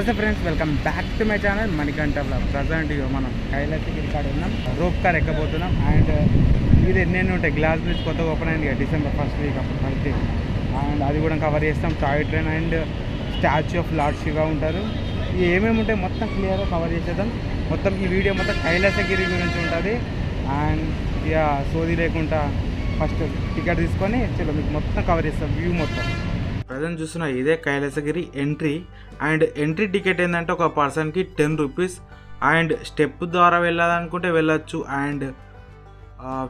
నమస్తే friends, welcome back to my channel Manikanta vlog. Present మనం కైలాసగిరి కాడ ఉన్నాం, రోప్ కార్ ఎక్కబోతున్నాం. అండ్ ఇది ఎన్నెన్ని ఉంటాయి, గ్లాస్ బ్రిడ్జ్ కొత్తగా ఓపెన్ అయింది కదా డిసెంబర్ 1st వీక్ అప్పుడు కలిసి. అండ్ అది కూడా కవర్ చేస్తాం. Toy train and statue of lord Shiva ఉంటారు. ఇవి ఏమేమి ఉంటాయి మొత్తం క్లియర్గా కవర్ చేసేద్దాం. మొత్తం ఈ వీడియో మొత్తం కైలాసగిరి గురించి ఉంటుంది. అండ్ ఇక సోది లేకుండా ఫస్ట్ టికెట్ తీసుకొని చలో మీకు మొత్తం కవర్ చేస్తాం, వ్యూ మొత్తం. ప్రజెంట్ చూస్తున్న ఇదే Kailasagiri entry. And entry ticket ఏంటంటే ఒక పర్సన్కి 10 రూపీస్. అండ్ స్టెప్ ద్వారా వెళ్ళాలనుకుంటే వెళ్ళొచ్చు. అండ్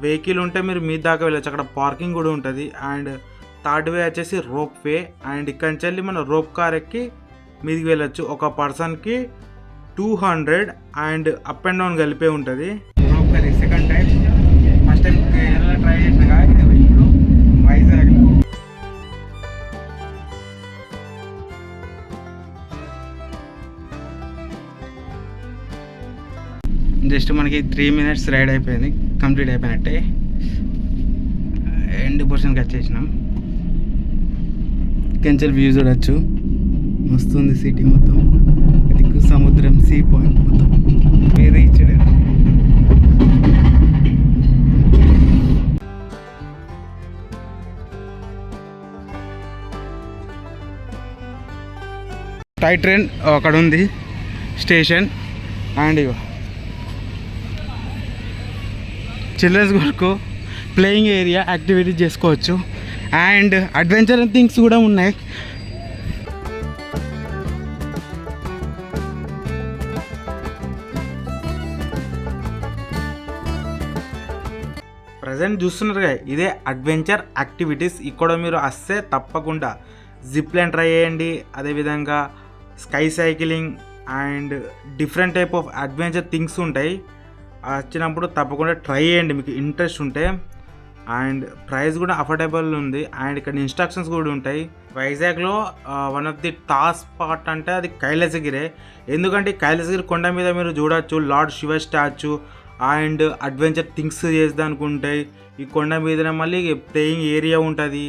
వెహికల్ ఉంటే మీరు మీ దాకా వెళ్ళచ్చు, అక్కడ పార్కింగ్ కూడా ఉంటుంది. అండ్ థర్డ్ వే వచ్చేసి రోప్ వే. అండ్ ఇక్కడి నుంచి వెళ్ళి మనం రోప్ కార్ ఎక్కి మీదికి వెళ్ళచ్చు. ఒక పర్సన్కి 200. అండ్ అప్ అండ్ డౌన్ కలిపే ఉంటుంది. Rope car second time, first time Kerala try చేసిన కానీ ఇప్పుడు వైజాగ్. జస్ట్ మనకి 3 minutes రైడ్ అయిపోయింది, కంప్లీట్ అయిపోయినట్టే. ఎండ్ పోర్షన్కి వచ్చేసినాం. కెంచల్ వ్యూ చూడొచ్చు, వస్తుంది సిటీ మొత్తం. దిక్కు సముద్రం, సీ పాయింట్ మొత్తం వేరే ఇచ్చాడు. టాయ్ ట్రైన్ అక్కడ ఉంది స్టేషన్. అండ్ ఇగో చిల్డ్రన్స్ కొరకు ప్లేయింగ్ ఏరియా, యాక్టివిటీస్ చేసుకోవచ్చు. అండ్ అడ్వెంచర్ థింగ్స్ కూడా ఉన్నాయి. ప్రజెంట్ చూస్తున్నారుగా ఇదే అడ్వెంచర్ యాక్టివిటీస్. ఇక్కడ మీరు వస్తే తప్పకుండా జిప్ లైన్ ట్రై చేయండి, అదేవిధంగా sky cycling and different type of adventure things ఉంటాయి. వచ్చినప్పుడు తప్పకుండా ట్రై చేయండి మీకు ఇంట్రెస్ట్ ఉంటే. అండ్ ప్రైస్ కూడా అఫోర్డబుల్ ఉంది. అండ్ ఇక్కడ ఇన్స్ట్రక్షన్స్ కూడా ఉంటాయి. వైజాగ్లో one of the top spot అంటే అది కైలాసగిరే. ఎందుకంటే కైలాసగిరి కొండ మీద మీరు చూడొచ్చు lord Shiva statue. And adventure things చేద్దామనుకుంటే ఈ కొండ మీదనే మళ్ళీ ప్లేయింగ్ ఏరియా ఉంటుంది.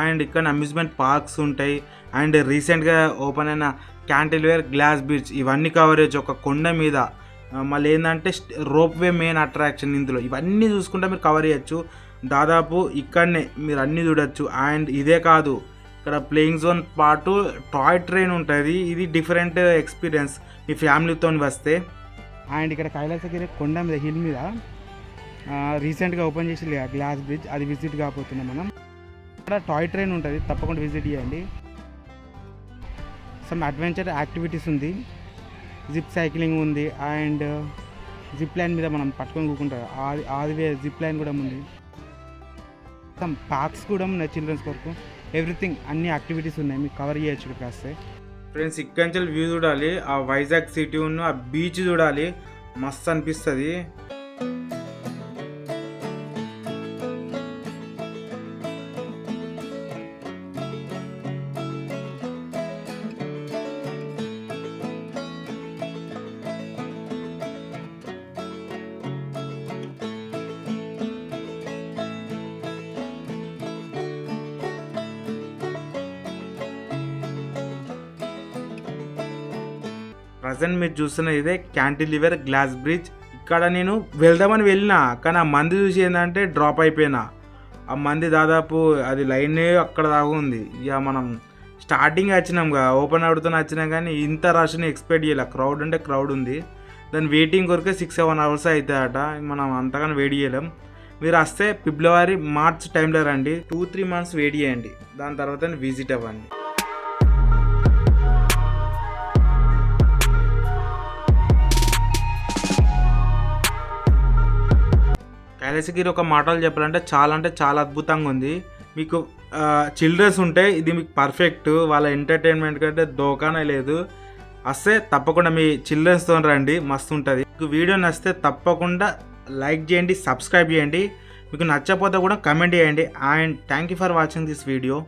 అండ్ ఇక్కడ అమ్యూజ్మెంట్ పార్క్స్ ఉంటాయి. అండ్ రీసెంట్గా ఓపెన్ అయిన క్యాంటిలివర్, గ్లాస్ బ్రిడ్జ్, ఇవన్నీ కవర్ చేయొచ్చు ఒక కొండ మీద. మళ్ళీ ఏంటంటే రోప్ వే మెయిన్ అట్రాక్షన్ ఇందులో. ఇవన్నీ చూసుకుంటే మీరు కవర్ చేయొచ్చు. దాదాపు ఇక్కడనే మీరు అన్నీ చూడొచ్చు. అండ్ ఇదే కాదు, ఇక్కడ ప్లేయింగ్ జోన్ పాటు టాయ్ ట్రైన్ ఉంటుంది. ఇది డిఫరెంట్ ఎక్స్పీరియన్స్ మీ ఫ్యామిలీతో వస్తే. అండ్ ఇక్కడ కైలాసగిరి కొండ మీద, హిల్ మీద రీసెంట్గా ఓపెన్ చేసి గ్లాస్ బ్రిడ్జ్, అది విజిట్ కాబోతున్నాం మనం. ఇక్కడ టాయ్ ట్రైన్ ఉంటుంది, తప్పకుండా విజిట్ చేయండి. సమ్ అడ్వెంచర్ యాక్టివిటీస్ ఉంది, జిప్ సైక్లింగ్ ఉంది. అండ్ జిప్ లైన్ మీద మనం పట్టుకొని కూకుంటారు, అది జిప్ లైన్ కూడా ఉంది. సమ్ పార్క్స్ కూడా ఉన్నాయి చిల్డ్రన్స్ వరకు. ఎవ్రీథింగ్ అన్ని యాక్టివిటీస్ ఉన్నాయి, మీకు కవర్ చేయొచ్చు ఇక్కడ వస్తే. ఫ్రెండ్స్ ఇక్కడి నుంచి వ్యూ చూడాలి, ఆ వైజాగ్ సిటీ ఉన్న ఆ బీచ్ చూడాలి, మస్తు అనిపిస్తుంది. ప్రజెంట్ మీరు చూస్తున్న ఇదే క్యాంటిలివర్ గ్లాస్ బ్రిడ్జ్. ఇక్కడ నేను వెళ్దామని వెళ్ళినా కానీ ఆ మంది చూసి ఏంటంటే డ్రాప్ అయిపోయినా. ఆ మంది దాదాపు అది లైనే అక్కడ దాకా ఉంది. ఇక మనం స్టార్టింగ్ వచ్చినాం కదా, ఓపెన్ అవుతున్నా వచ్చినాం కానీ ఇంత రష్ని ఎక్స్పెక్ట్ చేయాలి. క్రౌడ్ అంటే క్రౌడ్ ఉంది. దాని వెయిటింగ్ కొరకే 6-7 hours అవుతాయట. మనం అంతగానో వెయిట్ చేయలేం. మీరు వస్తే ఫిబ్రవరి, మార్చ్ టైంలో రండి. 2-3 months వెయిట్ చేయండి, దాని తర్వాత విజిట్ అవ్వండి. కైలాసగిరి ఒక మాటలు చెప్పాలంటే చాలా అద్భుతంగా ఉంది. మీకు చిల్డ్రన్స్ ఉంటే ఇది మీకు పర్ఫెక్ట్. వాళ్ళ ఎంటర్టైన్మెంట్ కంటే దోకానే లేదు. వస్తే తప్పకుండా మీ చిల్డ్రన్స్తో రండి, మస్తు ఉంటుంది. మీకు వీడియో నచ్చితే తప్పకుండా లైక్ చేయండి, సబ్స్క్రైబ్ చేయండి. మీకు నచ్చకపోతే కూడా కమెంట్ చేయండి. And thank you for watching this video.